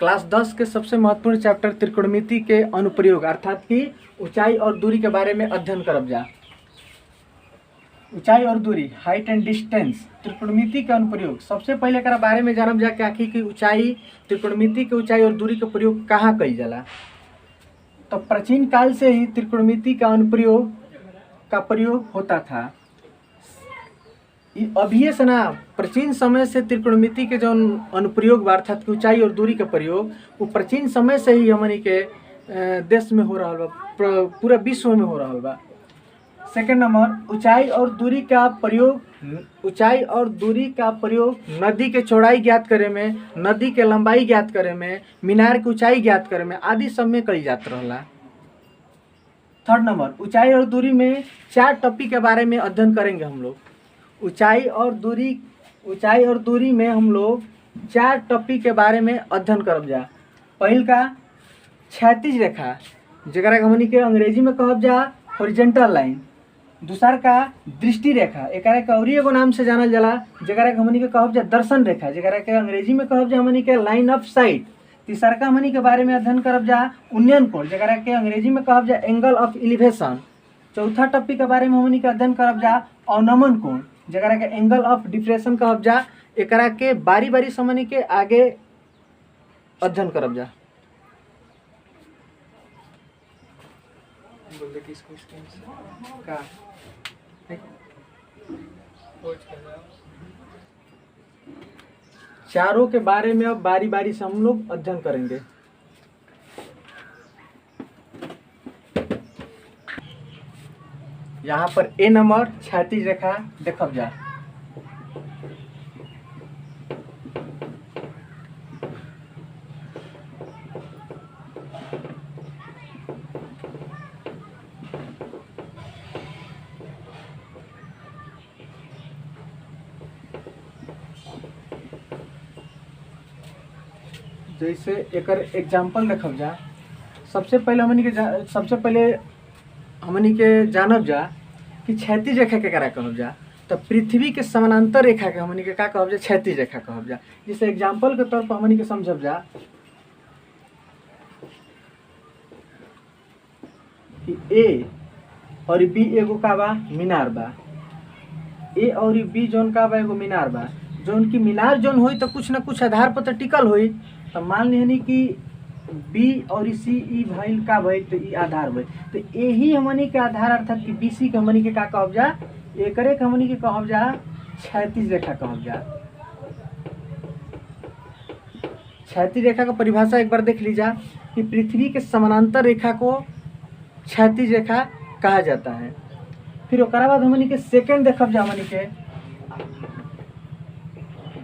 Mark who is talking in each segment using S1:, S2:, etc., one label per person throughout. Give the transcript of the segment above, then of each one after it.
S1: Class 10 के सबसे महत्वपूर्ण चैप्टर त्रिकोणमिति के अनुप्रयोग अर्थात कि ऊंचाई और दूरी के बारे में अध्ययन करब जा। ऊंचाई और दूरी, हाइट एंड डिस्टेंस, त्रिकोणमिति के अनुप्रयोग। सबसे पहले एकरा बारे में जानब जा कि आखिर की ऊंचाई, त्रिकोणमिति के ऊंचाई और दूरी के प्रयोग कहाँ कइल जाला। तो प्राचीन काल से ही त्रिकोणमिति का अनुप्रयोग का प्रयोग होता था। अभी से ना, प्राचीन समय से त्रिकोणमिति के जो अनुप्रयोग बा अर्थात ऊंचाई और दूरी का प्रयोग वो प्राचीन समय से ही हमनी के देश में हो रहा बा, पूरा विश्व में हो रहा बा। सेकंड नंबर, ऊंचाई और दूरी का प्रयोग। ऊंचाई और दूरी का प्रयोग नदी के चौड़ाई ज्ञात करे में, नदी के लंबाई ज्ञात करे में, मीनार की ऊंचाई ज्ञात करे में आदि सब में कई जात रहला। थर्ड नंबर, ऊंचाई और दूरी में 4 टॉपिक के बारे में अध्ययन करेंगे हम लोग। ऊंचाई और दूरी में हम लोग 4 टॉपिक के बारे में अध्ययन करब जा। पहल का क्षैतिज रेखा, जरा हमनी के अंग्रेजी में कहब जा हॉरिजॉन्टल लाइन। दूसर का दृष्टि रेखा, एकरा के और एगो नाम से जानल जाला जरा हमनी के कहब जा दर्शन रेखा, जरा के अंग्रेजी में कहब जा हमनी के लाइन ऑफ साइट। तीसर का हमनी के बारे में अध्ययन करब जा उन्नयन कोण, जरा के अंग्रेजी में कहब जा एंगल ऑफ एलिवेशन। चौथा टॉपिक के बारे में हमनी के अध्ययन करब जा अवनमन कोण, जरा के एंगल ऑफ डिप्रेशन कहब जा। एकरा के बारी बारी समझ के आगे अध्ययन करब जा। चारों के बारे में अब बारी बारी से हम लोग अध्ययन करेंगे। यहाँ पर ए नंबर क्षैतिज रेखा देखब जा। जैसे एकर एग्जाम्पल देखब जा। सबसे पहले हमनी के जानब जा कि क्षैतिज रेखा के करा कहब जा। तो पृथ्वी के समानांतर रेखा के हमनी के का कहब जा, क्षैतिज रेखा कहब जा। जैसे एग्जाम्पल के तौर पर हमनी के समझब जा कि ए और बी एगो का बा मीनार बा। ए और बी जोन का बा एगो मीनार बा। जोन की मीनार जोन होई तो कुछ ना कुछ आधार पर तो टिकल होई। तो मान लिहनी कि बी और सी ई भइल का भइल तो ई आधार भइल। तो यही हमनी के आधार अर्थात कि बी सी के हमनी के का कहब जा, एकरे के हमनी के कहब जा क्षैतिज रेखा कहब जा। क्षैतिज रेखा का परिभाषा एक बार देख लीजा कि पृथ्वी के समानांतर रेखा को क्षैतिज रेखा कहा जाता है। फिर ओकरा बाद हमनी के सेकंड देखब जा हमनी के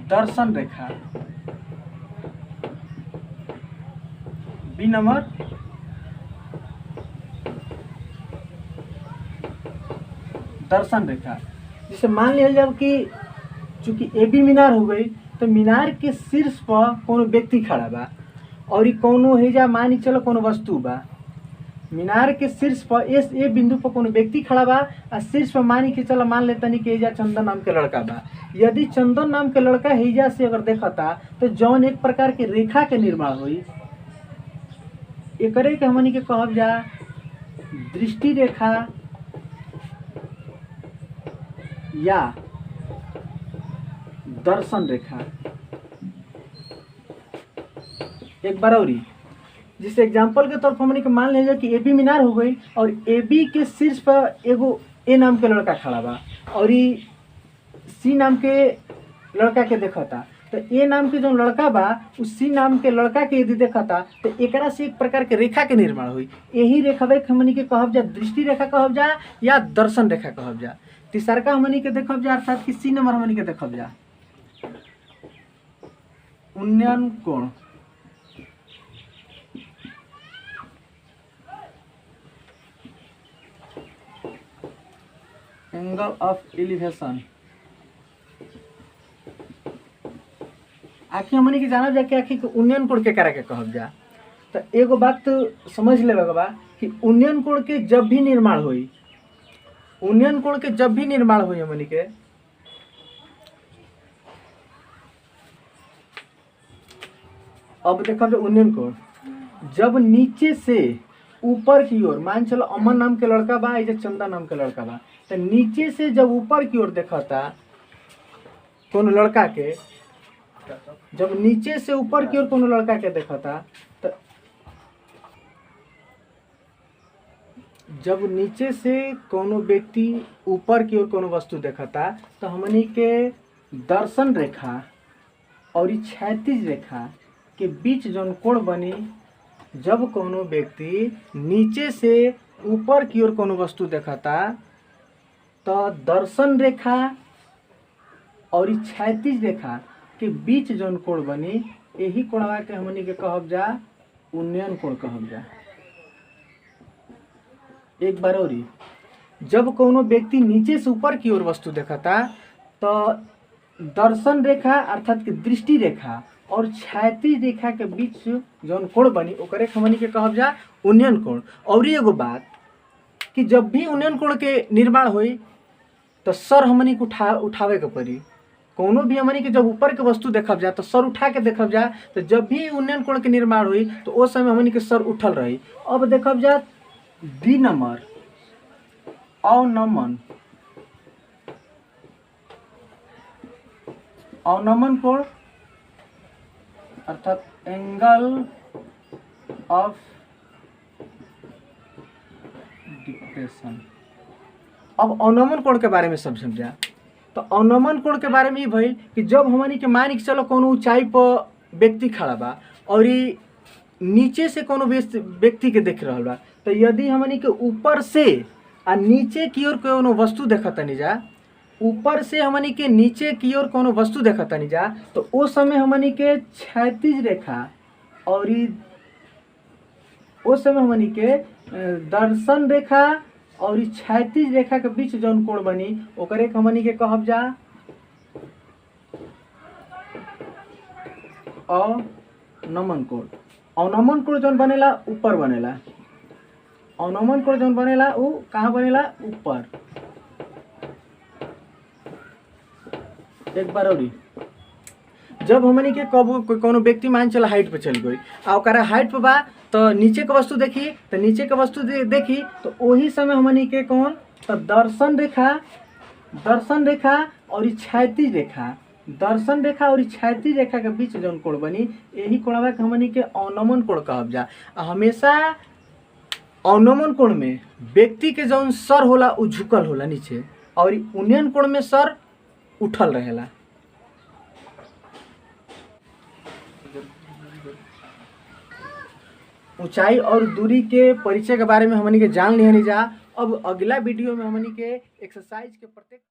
S1: दर्शन रेखा। बी नंबर दर्शन रेखा। जैसे मान लिया जाए कि चूंकि ए बी मीनार हो गई तो मीनार के शीर्ष पर कोनो व्यक्ति खड़ा बा और कोनो हेजा मान चलो कोनो वस्तु बा। मीनार के शीर्ष पर ए बिंदु पर कोनो व्यक्ति खड़ा बा और शीर्ष पर मान के चलो मान लेता नहीं कि हेजा चंदन नाम के लड़का बा। यदि चंदन नाम के लड़का हेजा से अगर देखता तो जौन एक प्रकार के रेखा के निर्माण हुई, एकरे के हमनी के कहब जा दृष्टि रेखा या दर्शन रेखा। एक बार और जिस एग्जाम्पल के तौर पर हमनी के मान लीजिए कि ए बी मीनार हो गई और ए बी के शीर्ष पर एगो ए नाम के लड़का खड़ा बा और सी नाम के लड़का के देखता। तो ए नाम के जो लड़का बा उस सी नाम के लड़का के यदि देखता तो एकरा से एक प्रकार के रेखा के निर्माण हुई। यही रेखा हमनी के कहब जा दृष्टि रेखा कहब जा या दर्शन रेखा कहब जा। तीसर का हमनी के देखब जा अर्थात कि सी नंबर हमनी के देखब जा उन्नयन कोण। Angle of elevation. आखिर हमनी के जानब जा कि आखिर उन्नयन कोण के करा के कहब जा। तो एगो बात तो समझ लेबे के बा कि उन्नयन कोण के जब भी निर्माण होई, हमनी के अब देखा जो उन्नयन कोण, जब नीचे से ऊपर की ओर, मान चलो अमन नाम के लड़का बा, या चंदा नाम के लड़का बा, तो नीचे से जब ऊपर की ओर देखा था कोनो लड़का के, जब नीचे से ऊपर की ओर कोनो लड़का के देखा था, तो जब नीचे से कोनो व्यक्ति ऊपर की ओर कोनो वस्तु देखा था, तो हमनी के दर्शन रेखा और क्षैतिज रेखा के बीच जौन कोण बनी, जब कोनो व्यक्ति नीचे से ऊपर की ओर कोनो वस्तु देखा था, तो दर्शन रेखा और क्षैतिज रेखा के बीच जौन कोण बनी, यही कोणवा के हमनी के कहब जा उन्नयन कोण कहब जा। एक बार और, जब कोनो व्यक्ति नीचे से ऊपर की ओर वस्तु देखा था, तो दर्शन रेखा अर्थात कि दृष्टि रेखा और क्षैतिज रेखा के बीच जौन कोण बनी, ओकरे हमनी के कहब जा उन्नयन कोण। और एगो बात कि जब भी उन्नयन कोण के निर्माण होई, तो सर हमनी के उठावे के पड़ी। कोनो भी हमनी के जब ऊपर के वस्तु देखब जा, तो सर उठा के देखब जा, तो जब भी उन्नयन कोण के निर्माण हुई, तो उस समय हमनी के सर उठल रही। अब देखब जा डी नंबर अवनमन, अवनमन कोण अर्थात एंगल ऑफ डिप्रेशन। अब अवनमन कोण के बारे में सब समझा, तो अवनमन कोण के बारे में ये भइल कि जब हमनी के मान के चलो कोनो ऊंचाई पर व्यक्ति खड़ा बा और ये नीचे से कोनो व्यक्ति के देख रहा बा, तो यदि हमनी के ऊपर से आ नीचे की ओर कोनो वस्तु देखतानी जा, ऊपर से हमनी के नीचे की ओर कोनो वस्तु देखतानी जा, तो उस समय हमनी के क्षैतिज रेखा और उस समय हमनी के दर्शन रेखा और क्षैतिज रेखा के बीच जौन कोण बनी, ओकरे हमनी के कहब जा अवनमन कोण। अवनमन कोण जौन बनेला ऊपर बनेला, अवनमन कोण जौन बनेला उ कहाँ बनेला, ऊपर। एक बार और, जब हमनी के कबो कोनो व्यक्ति मान चला हाइट पे चल गई आ ओकरा हाइट पे बा, तो नीचे के वस्तु देखी, तो नीचे के वस्तु देखी, तो वही समय हमनी के कौन, तो दर्शन रेखा और क्षैतिज रेखा, दर्शन रेखा और क्षैतिज रेखा के बीच जौन कोण बनी, यही कोणवा के हमनी के अवनमन कोण कहब जा। हमेशा अवनमन कोण में व्यक्ति के जौन सर होला उ झुकल होला नीचे, और उन्नयन कोण में सर उठल रहेला। ऊंचाई और दूरी के परिचय के बारे में हमनी के जान लिहनी जा। अब अगला वीडियो में हमनी के एक्सरसाइज के प्रत्येक